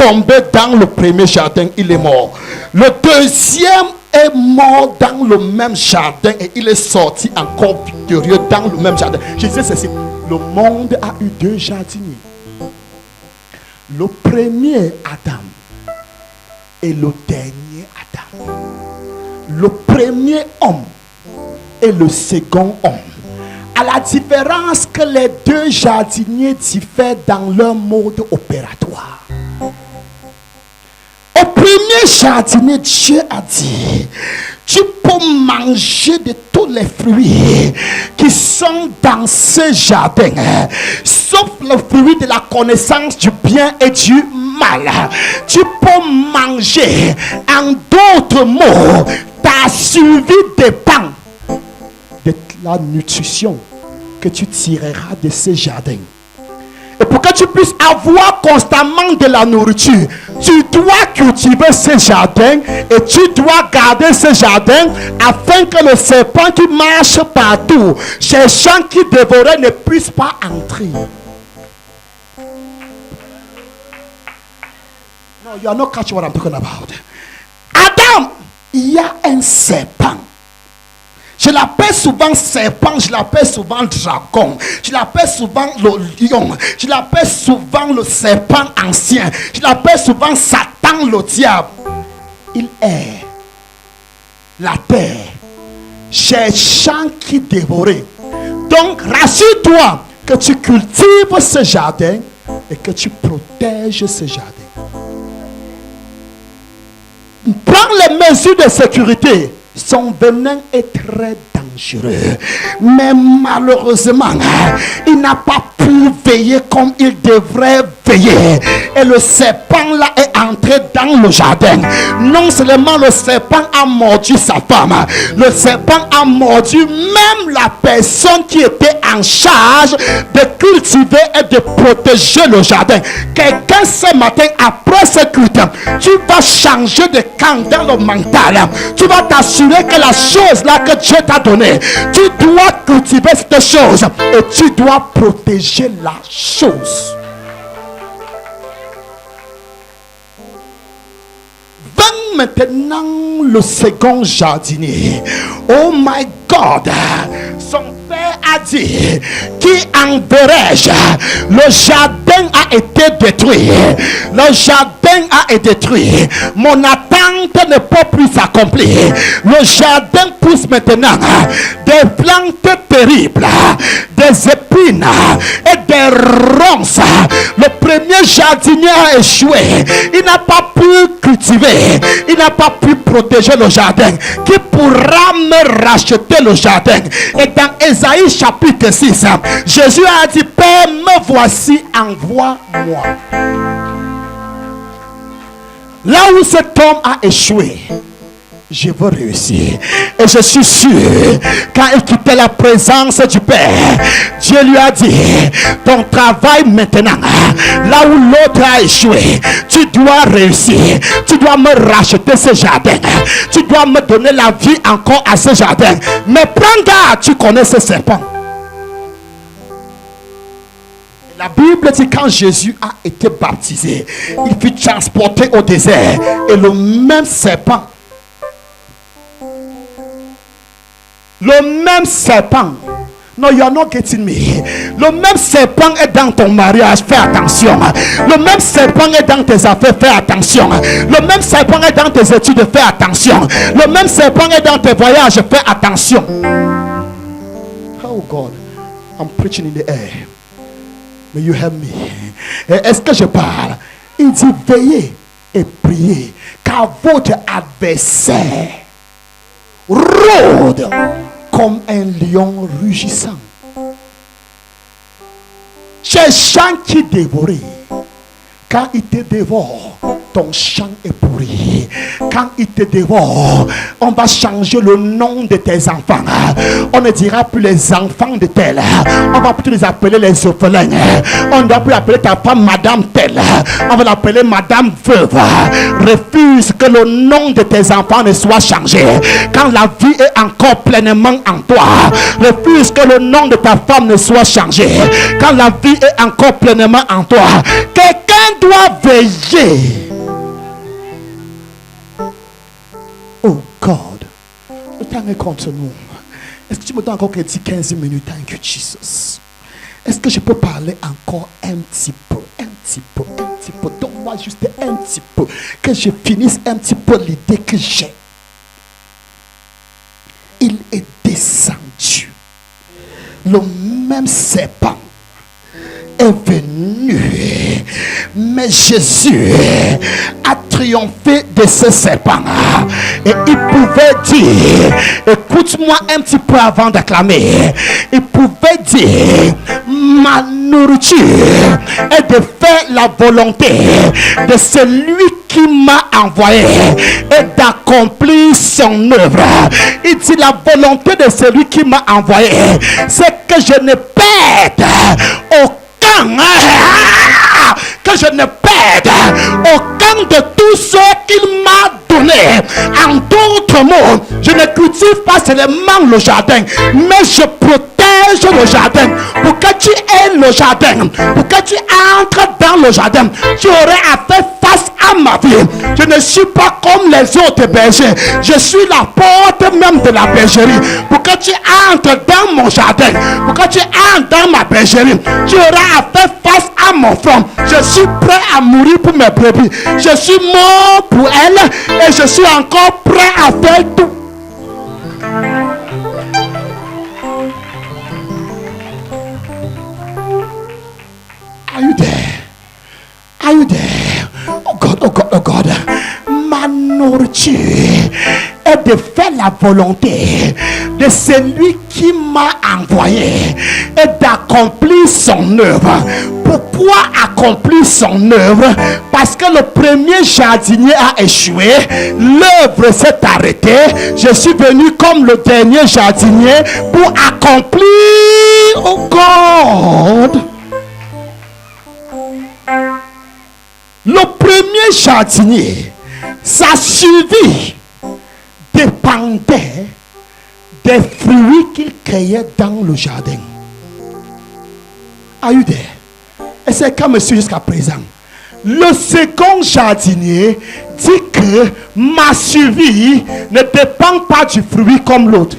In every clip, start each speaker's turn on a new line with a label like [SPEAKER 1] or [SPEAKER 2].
[SPEAKER 1] tombé dans le premier jardin, il est mort. Le deuxième est mort dans le même jardin et il est sorti encore victorieux dans le même jardin. Je disais ceci, le monde a eu deux jardiniers. Le premier Adam et le dernier Adam. Le premier homme et le second homme. À la différence que les deux jardiniers diffèrent dans leur mode opératoire. Au premier jardinier, Dieu a dit, tu peux manger de tous les fruits qui sont dans ce jardin, sauf le fruit de la connaissance du bien et du mal. Tu peux manger. En d'autres mots, ta survie dépend de la nutrition que tu tireras de ce jardin. Et pour que tu puisses avoir constamment de la nourriture, tu dois cultiver ce jardin et tu dois garder ce jardin afin que le serpent qui marche partout, cherchant qui dévorer, ne puisse pas entrer. No, you are not catching what I'm talking about. Adam, il y a un serpent. Je l'appelle souvent serpent, je l'appelle souvent dragon, je l'appelle souvent le lion, je l'appelle souvent le serpent ancien, je l'appelle souvent Satan le diable. Il est la terre, cherchant qui dévorer. Donc rassure-toi que tu cultives ce jardin et que tu protèges ce jardin. Prends les mesures de sécurité. Son venin est très dangereux. Mais malheureusement, il n'a pas pu veiller comme il devrait veiller. Et le serpent là est entré dans le jardin. Non seulement le serpent a mordu sa femme, le serpent a mordu même la personne qui était en charge de cultiver et de protéger le jardin. Quelqu'un ce matin, après ce culte, tu vas changer de camp dans le mental. Tu vas t'assurer que la chose là que Dieu t'a donnée, tu dois cultiver cette chose et tu dois protéger la chose. Maintenant le second jardinier. Oh my God, son père a dit, qui enverrai-je? Le jardin a été détruit. Le jardin a été détruit. Mon attente ne peut plus s'accomplir. Le jardin pousse maintenant des plantes terribles, des épines et des ronces. Le premier jardinier a échoué. Il n'a pas pu cultiver. Il n'a pas pu protéger le jardin. Qui pourra me racheter le jardin? Et dans Ésaïe chapitre 6, Jésus a dit, Père, me voici, envoie-moi. Là où cet homme a échoué, je veux réussir. Et je suis sûr, quand il quittait la présence du Père, Dieu lui a dit, ton travail maintenant, là où l'autre a échoué, tu dois réussir. Tu dois me racheter ce jardin. Tu dois me donner la vie encore à ce jardin. Mais prends garde, tu connais ce serpent. La Bible dit, quand Jésus a été baptisé, il fut transporté au désert. Et le même serpent, no, you are not getting me. Le même serpent est dans ton mariage, fais attention. Le même serpent est dans tes affaires, fais attention. Le même serpent est dans tes études, fais attention. Le même serpent est dans tes voyages, fais attention. Oh God, I'm preaching in the air. May you help me. Est-ce que je parle? Il dit, veillez et priez, car votre adversaire rôde comme un lion rugissant, cherchant qui dévorer. Quand il te dévore, ton champ est pourri. Quand il te dévore, on va changer le nom de tes enfants. On ne dira plus les enfants de tel. On va plutôt les appeler les orphelins. On ne va plus appeler ta femme Madame telle. On va l'appeler Madame veuve. Refuse que le nom de tes enfants ne soit changé. Quand la vie est encore pleinement en toi, refuse que le nom de ta femme ne soit changé. Quand la vie est encore pleinement en toi, quelqu'un quelqu'un doit veiller. Oh God, le temps est contre nous. Est-ce que tu me donnes encore 15 minutes? Thank you, Jesus. Est-ce que je peux parler encore un petit peu? Donne-moi juste un petit peu. Que je finisse un petit peu l'idée que j'ai. Il est descendu. Le même serpent est venu. Mais Jésus a triomphé de ce serpent. Et il pouvait dire, écoute-moi un petit peu avant d'acclamer. Il pouvait dire, ma nourriture est de faire la volonté de celui qui m'a envoyé et d'accomplir son œuvre. Il dit, la volonté de celui qui m'a envoyé, c'est que je ne perde aucun, que je ne perde aucun de tout ce qu'il m'a donné. En d'autres mots, je ne cultive pas seulement le jardin, mais je protège le jardin. Pour que tu aies le jardin, pour que tu entres dans le jardin, tu aurais à faire face à ma vie. Je ne suis pas comme les autres bergers. Je suis la porte même de la bergerie. Pour que tu entres dans mon jardin, pour que tu entres dans ma bergerie, tu auras à faire face à mon front. Je suis prêt à mourir pour mes brebis. Je suis mort pour elles et je suis encore prêt à faire tout. Are you there? Are you there? Oh God, oh God, oh God. Ma nourriture est de faire la volonté de celui qui m'a envoyé et d'accomplir son œuvre. Pourquoi accomplir son œuvre? Parce que le premier jardinier a échoué, l'œuvre s'est arrêtée. Je suis venu comme le dernier jardinier pour accomplir, oh God. Le premier jardinier, sa survie dépendait des fruits qu'il cueillait dans le jardin. Are you there? Et c'est comme monsieur jusqu'à présent. Le second jardinier dit que ma survie ne dépend pas du fruit comme l'autre.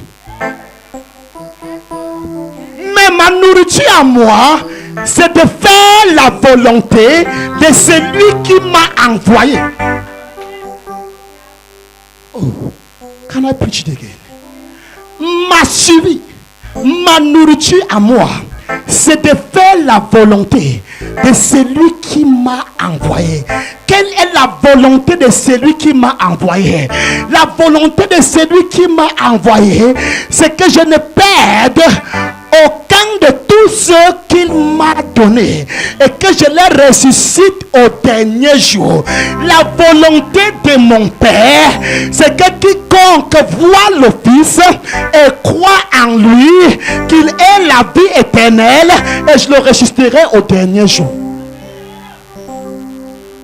[SPEAKER 1] Mais ma nourriture à moi, c'est de faire la volonté de celui qui m'a envoyé. Oh, can I preach it again? Ma survie, ma nourriture à moi, c'est de faire la volonté de celui qui m'a envoyé. Quelle est la volonté de celui qui m'a envoyé? La volonté de celui qui m'a envoyé, c'est que je ne perde aucun de tout ce qu'il m'a donné et que je les ressuscite au dernier jour. La volonté de mon Père, c'est que quiconque voit le Fils et croit en lui, qu'il ait la vie éternelle et je le ressusciterai au dernier jour.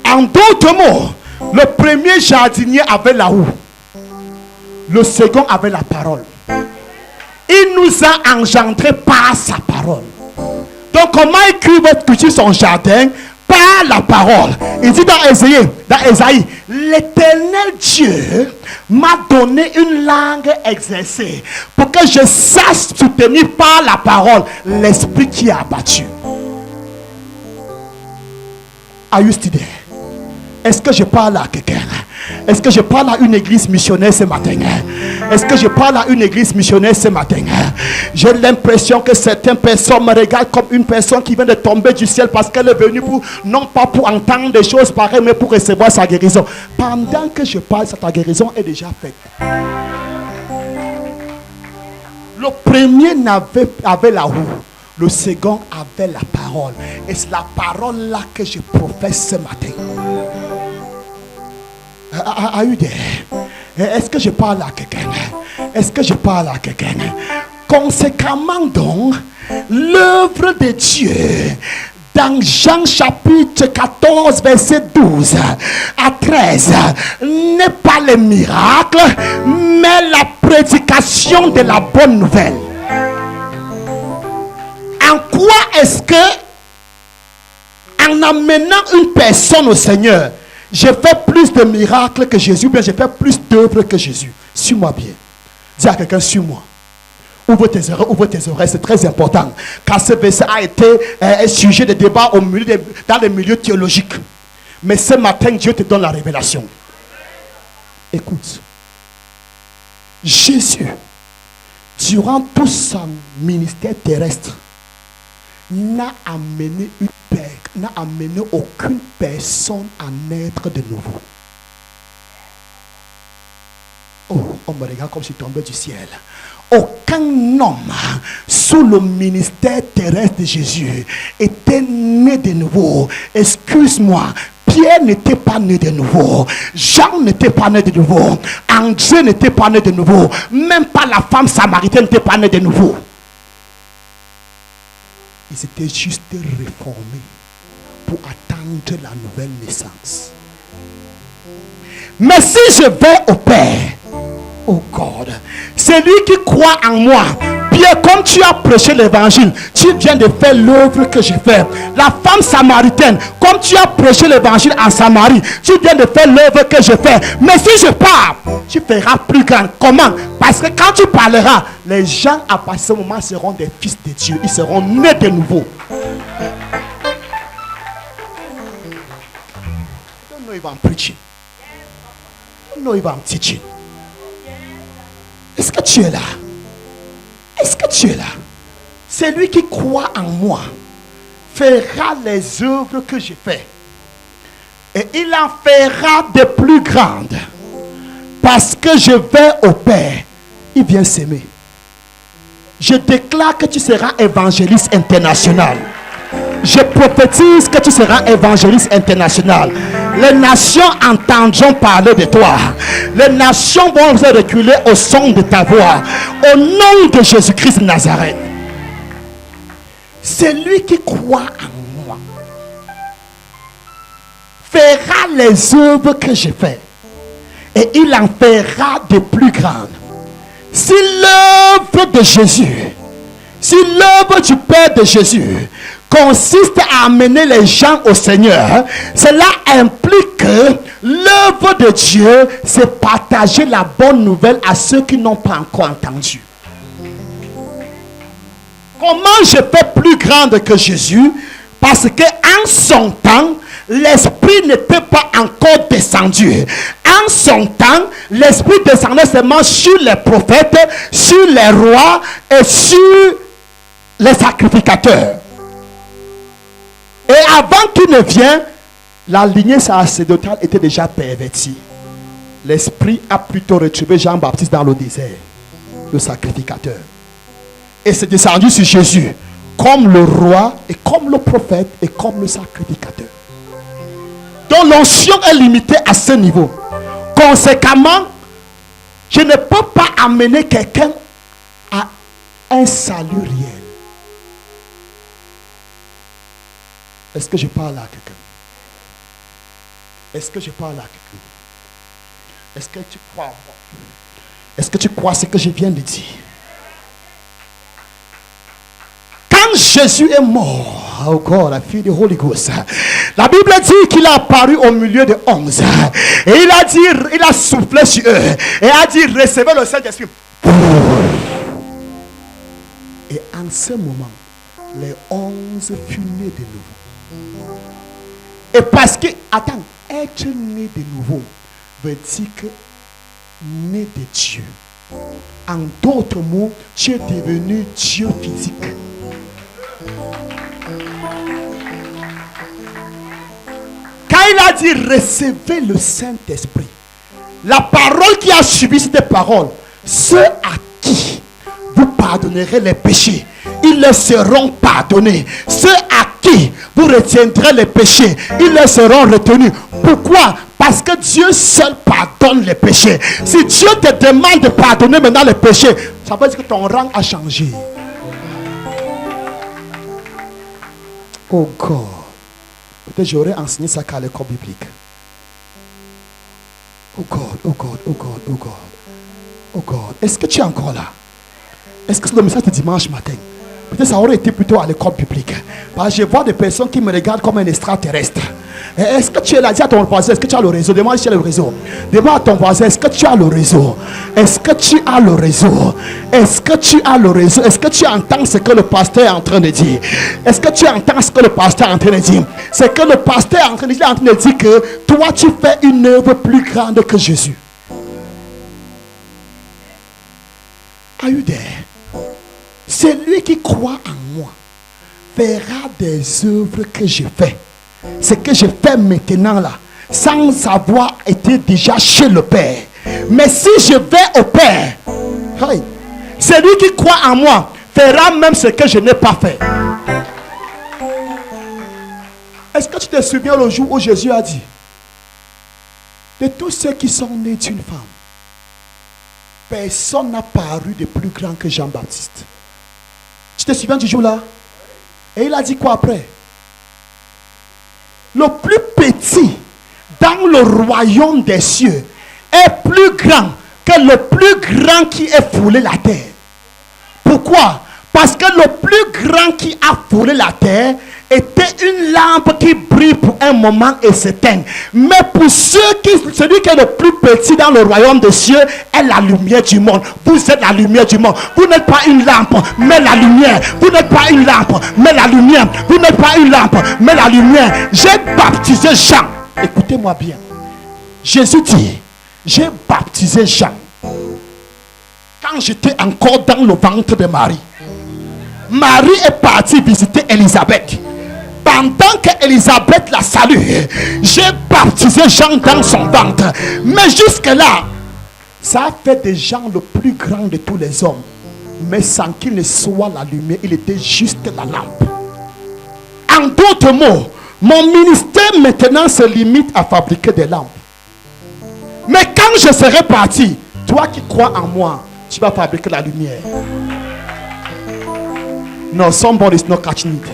[SPEAKER 1] En d'autres mots, le premier jardinier avait la houe, le second avait la parole. Il nous a engendrés par sa parole. Donc comment cultive son jardin? Par la parole. Il dit dans Ésaïe, l'Éternel Dieu m'a donné une langue exercée pour que je sache soutenir par la parole l'esprit qui est abattu. Are you still there? Est-ce que je parle à quelqu'un? Est-ce que je parle à une église missionnaire ce matin? Est-ce que je parle à une église missionnaire ce matin? J'ai l'impression que certaines personnes me regardent comme une personne qui vient de tomber du ciel parce qu'elle est venue pour, non pas pour entendre des choses pareilles, mais pour recevoir sa guérison. Pendant que je parle, sa guérison est déjà faite. Le premier avait la roue. Le second avait la parole. Et c'est la parole là que je professe ce matin. Are you there? Est-ce que je parle à quelqu'un? Est-ce que je parle à quelqu'un? Conséquemment donc, l'œuvre de Dieu dans Jean chapitre 14 verset 12 à 13 n'est pas le miracle, mais la prédication de la bonne nouvelle. En quoi est-ce que en amenant une personne au Seigneur, j'ai fait plus de miracles que Jésus, ou bien j'ai fait plus d'œuvres que Jésus. Suis-moi bien. Dis à quelqu'un, suis-moi. Ouvre tes oreilles, c'est très important. Car ce verset a été un sujet de débat dans les milieux théologiques. Mais ce matin, Dieu te donne la révélation. Écoute. Jésus, durant tout son ministère terrestre, n'a amené aucune personne à naître de nouveau. Oh, on me regarde comme si je tombais du ciel. Aucun homme sous le ministère terrestre de Jésus était né de nouveau. Excuse-moi, Pierre n'était pas né de nouveau. Jean n'était pas né de nouveau. André n'était pas né de nouveau. Même pas la femme samaritaine n'était pas née de nouveau. Ils étaient juste réformés pour attendre la nouvelle naissance. Mais si je vais au Père, oh God, c'est lui qui croit en moi. Pierre, comme tu as prêché l'évangile, tu viens de faire l'œuvre que j'ai fait. La femme samaritaine, comme tu as prêché l'évangile en Samarie, tu viens de faire l'œuvre que j'ai fait. Mais si je pars, tu feras plus grand. Comment? Parce que quand tu parleras, les gens à partir de ce moment seront des fils de Dieu. Ils seront nés de nouveau. I don't know if I'm preaching. I don't know if I'm teaching. Est-ce que tu es là? Est-ce que tu es là? Celui qui croit en moi fera les œuvres que j'ai faites. Et il en fera de plus grandes. Parce que je vais au Père. Il vient s'aimer. Je déclare que tu seras évangéliste international. Je prophétise que tu seras évangéliste international. Les nations entendront parler de toi. Les nations vont se reculer au son de ta voix. Au nom de Jésus-Christ de Nazareth. Celui qui croit en moi fera les œuvres que j'ai faites. Et il en fera de plus grandes. Si l'œuvre de Jésus, si l'œuvre du Père de Jésus consiste à amener les gens au Seigneur, cela implique que l'œuvre de Dieu, c'est partager la bonne nouvelle à ceux qui n'ont pas encore entendu. Comment je fais plus grande que Jésus? Parce que en son temps, l'Esprit n'était pas encore descendu. En son temps, l'Esprit descendait seulement sur les prophètes, sur les rois et sur les sacrificateurs. Et avant qu'il ne vienne, la lignée sacerdotale était déjà pervertie. L'Esprit a plutôt retrouvé Jean-Baptiste dans le désert, le sacrificateur. Et c'est descendu sur Jésus, comme le roi, et comme le prophète, et comme le sacrificateur. Donc l'onction est limitée à ce niveau. Conséquemment, je ne peux pas amener quelqu'un à un salut réel. Est-ce que je parle à quelqu'un? Est-ce que je parle à quelqu'un? Est-ce que tu crois? Est-ce que tu crois ce que je viens de dire? Quand Jésus est mort, oh God, I feel the Holy Ghost. La Bible dit qu'il a apparu au milieu de 11. Et il a dit, il a soufflé sur eux. Et a dit, recevez le Saint-Esprit. Et en ce moment, les 11 furent nés de nouveau. Et parce que, attends, être né de nouveau veut dire que né de Dieu. En d'autres mots, tu es devenu Dieu physique. Quand il a dit recevez le Saint-Esprit, la parole qui a suivi cette parole, ceux à qui vous pardonnerez les péchés, ils leur seront pardonnés. Ceux à qui vous retiendrez les péchés, ils leur seront retenus. Pourquoi? Parce que Dieu seul pardonne les péchés. Si Dieu te demande de pardonner maintenant les péchés, ça veut dire que ton rang a changé. Oh God. Peut-être j'aurais enseigné ça qu'à l'école biblique. Oh God, oh God, oh God, oh God. Oh God. Est-ce que tu es encore là? Est-ce que c'est le message de dimanche matin? Peut-être ça aurait été plutôt à l'école publique. Parce que je vois des personnes qui me regardent comme un extraterrestre. Est-ce que tu es là? Dis à ton voisin, est-ce que tu as le réseau? Demande si tu as le réseau. Demande à ton voisin, est-ce que tu as le réseau? Est-ce que tu as le réseau? Est-ce que tu as le réseau? Est-ce que tu entends ce que le pasteur est en train de dire? Est-ce que tu entends ce que le pasteur est en train de dire? C'est que le pasteur est en train de dire que toi tu fais une œuvre plus grande que Jésus. Are you there? Celui qui croit en moi verra des œuvres que je fais. Ce que je fais maintenant là, sans avoir été déjà chez le Père. Mais si je vais au Père, hey, celui qui croit en moi fera même ce que je n'ai pas fait. Est-ce que tu te souviens le jour où Jésus a dit, de tous ceux qui sont nés d'une femme, personne n'a paru de plus grand que Jean-Baptiste. Tu te souviens du jour là? Et il a dit quoi après? Le plus petit dans le royaume des cieux est plus grand que le plus grand qui ait foulé la terre. Pourquoi? Parce que le plus grand qui a foulé la terre était une lampe qui brille pour un moment et s'éteint. Mais pour celui qui est le plus petit dans le royaume des cieux est la lumière du monde. Vous êtes la lumière du monde. Vous n'êtes pas une lampe, mais la lumière. Vous n'êtes pas une lampe, mais la lumière. Vous n'êtes pas une lampe, mais la lumière. J'ai baptisé Jean. Écoutez-moi bien. Jésus dit, j'ai baptisé Jean quand j'étais encore dans le ventre de Marie. Marie est partie visiter Élisabeth. Pendant que Élisabeth la salue, j'ai baptisé Jean dans son ventre. Mais jusque-là, ça a fait de Jean le plus grand de tous les hommes. Mais sans qu'il ne soit la lumière, il était juste la lampe. En d'autres mots, mon ministère maintenant se limite à fabriquer des lampes. Mais quand je serai parti, toi qui crois en moi, tu vas fabriquer la lumière. No, somebody is not catching it.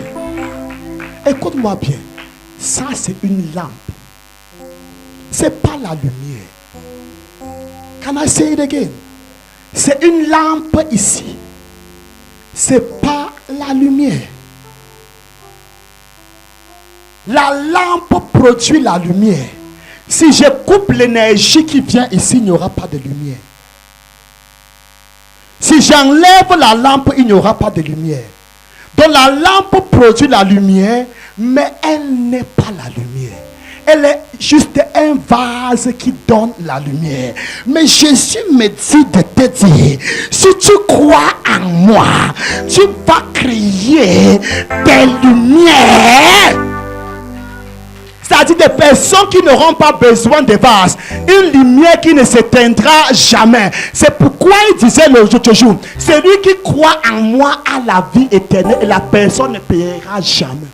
[SPEAKER 1] Écoute-moi bien. Ça, c'est une lampe. C'est pas la lumière. Can I say it again? C'est une lampe ici. C'est pas la lumière. La lampe produit la lumière. Si je coupe l'énergie qui vient ici, il n'y aura pas de lumière. Si j'enlève la lampe, il n'y aura pas de lumière. Donc la lampe produit la lumière, mais elle n'est pas la lumière. Elle est juste un vase qui donne la lumière. Mais Jésus me dit de te dire, si tu crois en moi, tu vas créer des lumières. C'est-à-dire des personnes qui n'auront pas besoin de vases. Une lumière qui ne s'éteindra jamais. C'est pourquoi il disait l'autre jour, celui qui croit en moi a la vie éternelle et la personne ne périra jamais.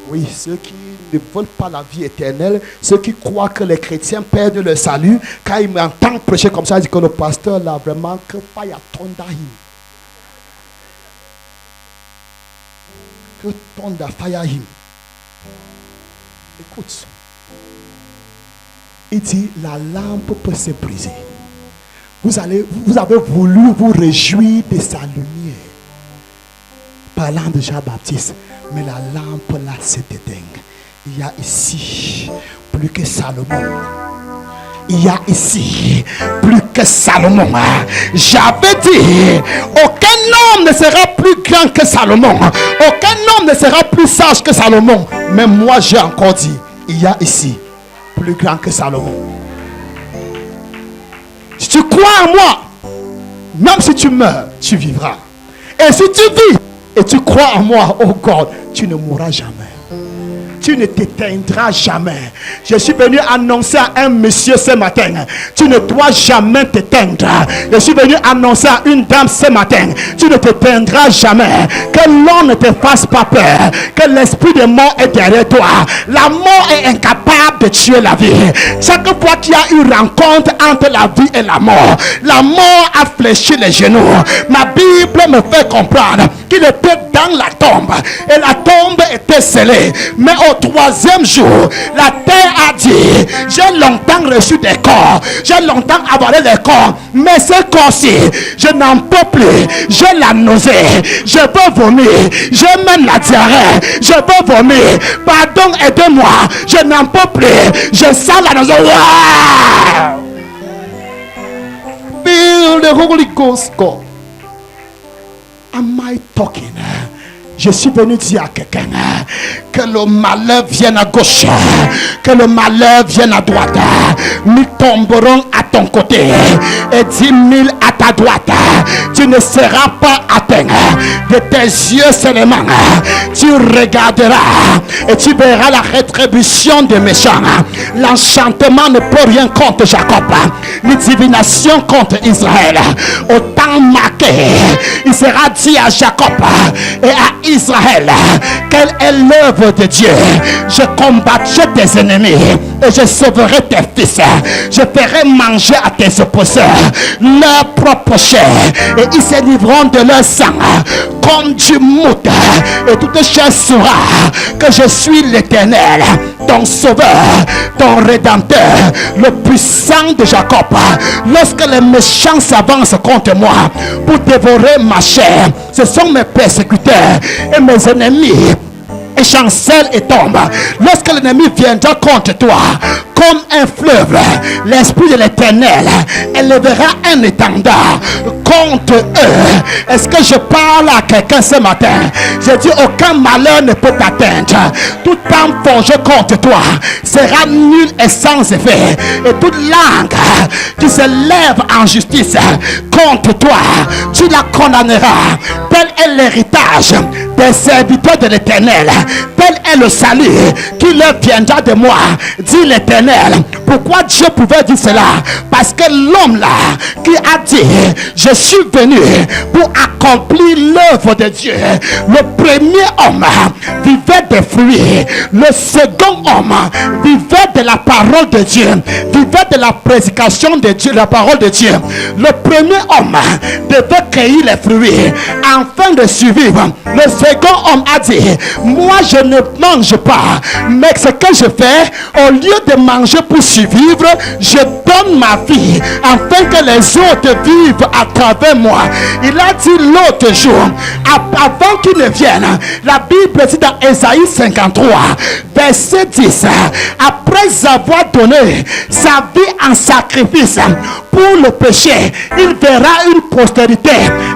[SPEAKER 1] Oui, ceux qui ne veulent pas la vie éternelle, ceux qui croient que les chrétiens perdent le salut, quand ils m'entendent prêcher comme ça, ils disent que le pasteur là vraiment que fire tonda him. Que tonda fire him. Écoute, il dit la lampe peut se briser. Vous avez voulu vous réjouir de sa lumière, parlant de Jean-Baptiste, mais la lampe là s'est éteinte. Il y a ici plus que Salomon. Il y a ici plus que Salomon. J'avais dit, aucun homme ne sera plus grand que Salomon. Aucun homme ne sera plus sage que Salomon. Mais moi j'ai encore dit, il y a ici plus grand que Salomon. Si tu crois en moi, même si tu meurs, tu vivras. Et si tu vis et tu crois en moi, oh God, tu ne mourras jamais. Tu ne t'éteindras jamais. Je suis venu annoncer à un monsieur ce matin, tu ne dois jamais t'éteindre. Je suis venu annoncer à une dame ce matin, tu ne t'éteindras jamais. Que l'on ne te fasse pas peur, que l'esprit de mort est derrière toi. La mort est incapable de tuer la vie. Chaque fois qu'il y a une rencontre entre la vie et la mort a fléchi les genoux. Ma Bible me fait comprendre qu'il était dans dans la tombe. Et la tombe était scellée. Mais au troisième jour, la terre a dit, j'ai longtemps reçu des corps, j'ai longtemps avalé les corps, mais ce corps-ci, je n'en peux plus. J'ai la nausée, je veux vomir, j'ai même la diarrhée, je veux vomir. Pardon, aidez-moi, je n'en peux plus. Je sens la nausée. Wow! Feel the Holy Ghost go. Am I talking? Je suis venu dire à quelqu'un que le malheur vienne à gauche, que le malheur vienne à droite. Nous tomberons à ton côté et 10 000 à ta droite. Tu ne seras pas atteint. De tes yeux seulement, tu regarderas et tu verras la rétribution des méchants. L'enchantement ne peut rien contre Jacob, ni divination contre Israël. Au temps marqué, il sera dit à Jacob et à Israël, quelle est l'œuvre de Dieu. Je combattrai tes ennemis et je sauverai tes fils. Je ferai manger à tes opposeurs leur propre chair et ils se livreront de leur sang comme du mout. Et toute chair saura que je suis l'Éternel, ton sauveur, ton rédempteur, le puissant de Jacob. Lorsque les méchants s'avancent contre moi pour dévorer ma chair, ce sont mes persécuteurs et mes ennemis et chancellent et tombent. Lorsque l'ennemi viendra contre toi comme un fleuve, l'esprit de l'Éternel élèvera un étendard contre eux. Est-ce que je parle à quelqu'un ce matin? Je dis, aucun malheur ne peut t'atteindre. Toute arme forgée contre toi sera nulle et sans effet. Et toute langue qui se lève en justice contre toi, tu la condamneras. Tel est l'héritage des serviteurs de l'Éternel. Tel est le salut qui leur viendra de moi, dit l'Éternel. Pourquoi Dieu pouvait dire cela? Parce que l'homme là qui a dit, je suis venu pour accomplir l'œuvre de Dieu. Le premier homme vivait des fruits. Le second homme vivait de la parole de Dieu, vivait de la prédication de Dieu, la parole de Dieu. Le premier homme devait cueillir les fruits afin de survivre. Le second homme a dit, moi je ne mange pas, mais ce que je fais, au lieu de manger pour survivre, je donne ma vie afin que les autres vivent à travers moi. Il a dit l'autre jour, avant qu'il ne vienne, la Bible dit dans Ésaïe 53 verset 10, après avoir donné sa vie en sacrifice pour le péché, il verra une postérité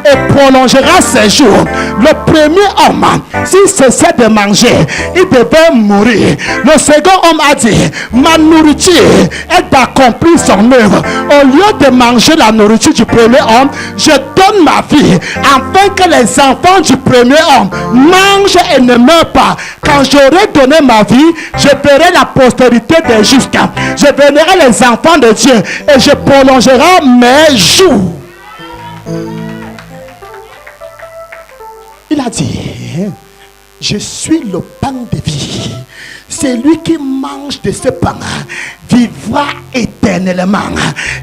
[SPEAKER 1] et prolongera ses jours. Le premier homme, s'il cessait de manger, il devait mourir. Le second homme a dit, ma nourriture est d'accomplir son œuvre. Au lieu de manger la nourriture du premier homme, je donne ma vie afin que les enfants du premier homme mangent et ne meurent pas. Quand j'aurai donné ma vie, je verrai la postérité des justes. Je verrai les enfants de Dieu et je prolongerai mes jours. Il a dit, je suis le pain de vie. Celui qui mange de ce pain vivra éternellement.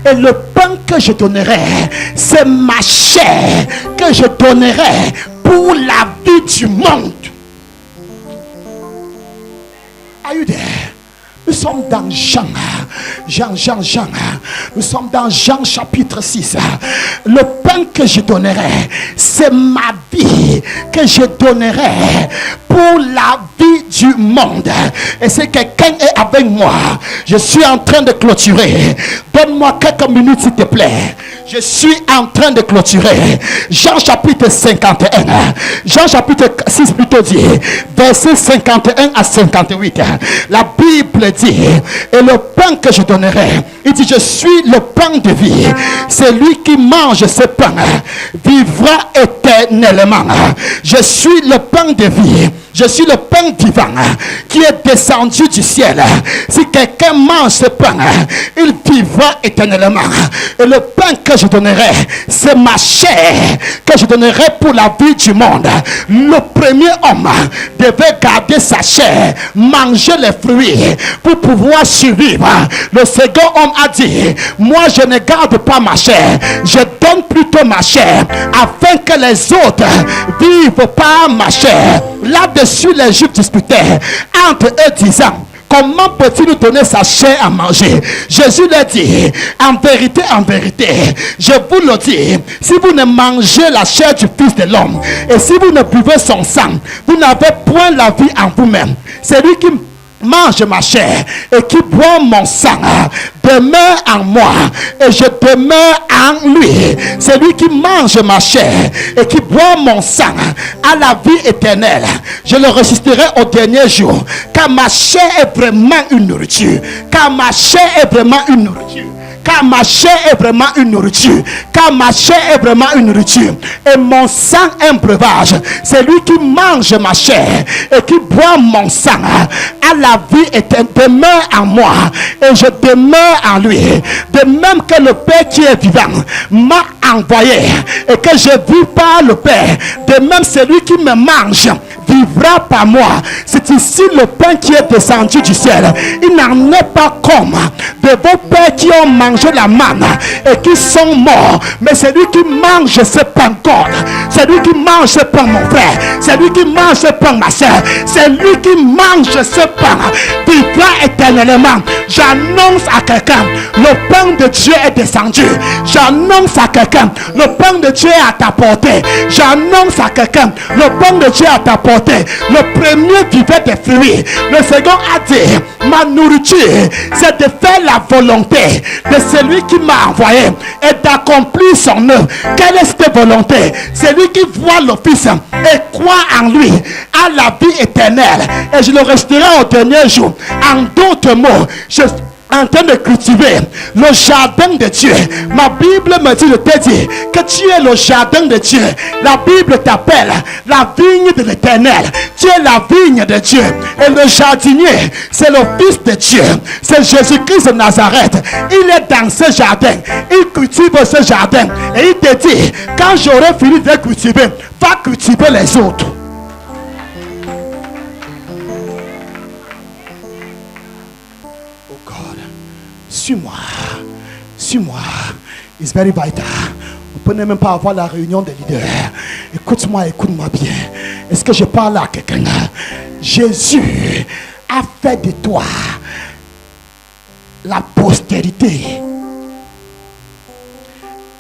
[SPEAKER 1] Et le pain que je donnerai, c'est ma chair que je donnerai pour la vie du monde. Are you there? Nous sommes dans Jean. Nous sommes dans Jean chapitre 6. Le pain que je donnerai, c'est ma vie que je donnerai pour la vie du monde. Et si quelqu'un est avec moi, je suis en train de clôturer. Donne-moi quelques minutes s'il te plaît. Je suis en train de clôturer. Jean chapitre 51. Jean chapitre 6 plutôt dit, versets 51 à 58. La Bible dit, et le pain que je donnerai, il dit, je suis le pain de vie. Celui qui mange ce pain vivra éternellement. Je suis le pain de vie. Je suis le pain vivant qui est descendu du ciel. Si quelqu'un mange ce pain, il vivra éternellement. Et le pain que je donnerai, c'est ma chair que je donnerai pour la vie du monde. Le premier homme devait garder sa chair, manger les fruits pour pouvoir survivre. Le second homme a dit, moi je ne garde pas ma chair, je donne plutôt ma chair afin que les autres vivent par ma chair. Là-dessus les Juifs disputaient entre eux disant, comment peut-il nous donner sa chair à manger? Jésus leur dit, en vérité, je vous le dis, si vous ne mangez la chair du Fils de l'homme et si vous ne buvez son sang, vous n'avez point la vie en vous-même. C'est lui qui mange ma chair et qui boit mon sang demeure en moi et je demeure en lui. C'est lui qui mange ma chair et qui boit mon sang à la vie éternelle. Je le ressusciterai au dernier jour, car ma chair est vraiment une nourriture. Car ma chair est vraiment une nourriture. Car ma chair est vraiment une nourriture. Car ma chair est vraiment une nourriture. Et mon sang est un breuvage. C'est lui qui mange ma chair et qui boit mon sang à la vie éternelle, demeure en moi et je demeure en lui. De même que le Père qui est vivant m'a envoyé et que je vis par le Père, de même celui qui me mange vivra par moi. C'est ici le pain qui est descendu du ciel. Il n'en est pas comme de vos pères qui ont mangé la manne et qui sont morts. Mais c'est lui qui mange ce pain, God. C'est lui qui mange ce pain, mon frère. C'est lui qui mange ce pain, ma soeur. C'est lui qui mange ce pain. Vivra éternellement. J'annonce à quelqu'un, le pain de Dieu est descendu. J'annonce à quelqu'un, le pain de Dieu est à ta portée. J'annonce à quelqu'un, le pain de Dieu est à ta portée. Le premier vivait des fruits. Le second a dit, ma nourriture, c'est de faire la volonté de celui qui m'a envoyé et d'accomplir son œuvre. Quelle est cette volonté? C'est lui qui voit le Fils et croit en lui à la vie éternelle. Et je le resterai au dernier jour. En d'autres mots, je suis en train de cultiver le jardin de Dieu. Ma Bible me dit, je te dis que tu es le jardin de Dieu. La Bible t'appelle la vigne de l'Éternel. Tu es la vigne de Dieu. Et le jardinier, c'est le Fils de Dieu. C'est Jésus-Christ de Nazareth. Il est dans ce jardin. Il cultive ce jardin. Et il te dit, quand j'aurai fini de cultiver, va cultiver les autres. Suis-moi, suis-moi. It's very vital. On ne peut même pas avoir la réunion des leaders. Écoute-moi, écoute-moi bien. Est-ce que je parle à quelqu'un? Jésus a fait de toi la postérité.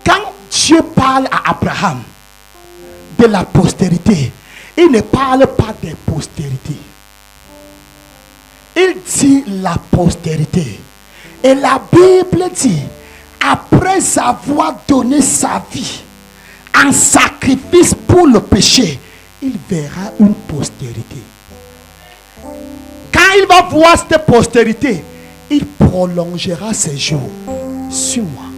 [SPEAKER 1] Quand Dieu parle à Abraham de la postérité, il ne parle pas des postérités. Il dit la postérité. Et la Bible dit, après avoir donné sa vie en sacrifice pour le péché, il verra une postérité. Quand il va voir cette postérité, il prolongera ses jours. Suis-moi.